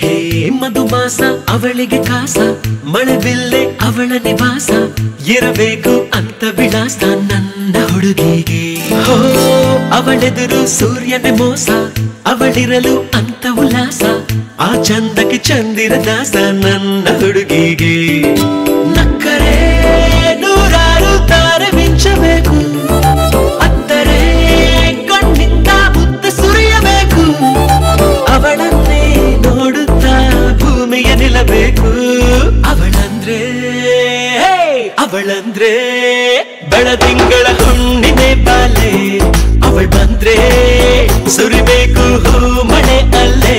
ಹೇ ಮಧುಮಾಸ ಅವಳಿಗೆ ಕಾಸ ಮಳೆ ಬಿಲ್ಲೆ ಅವಳ ನಿವಾಸ ಇರಬೇಕು ಅಂತ ವಿಳಾಸ ನನ್ನ ಹುಡುಗಿಗೆ ಹೋ ಅವಳೆದುರು ಸೂರ್ಯನ ಮೋಸ ಅವಳಿರಲು ಅಂತ ಉಲ್ಲಾಸ ಆ ಚಂದಕ್ಕೆ ಚಂದಿರ ದಾಸ ನನ್ನ ಹುಡುಗಿಗೆ ನಕ್ಕರೆ ನೂರಾರು ತಾರೆ ಮಿಂಚಬೇಕು ಅತ್ತರೆ ಕಣ್ಣಿಂದ ಮುತ್ತ ಸುರಿಯಬೇಕು ಅವಳನ್ನೇ ನೋಡುತ್ತಾ ಭೂಮಿಯ ನಿಲ್ಲಬೇಕು ಅವಳಂದ್ರೆ ಬೆಳದಿಂಗಳ ಹುಣ್ಣಿಮೆ ಬಾಲೆ ಅವಳು ಬಂದ್ರೆ ಸುರಿಬೇಕು ಹೂ ಮಳೆ ಅಲ್ಲೇ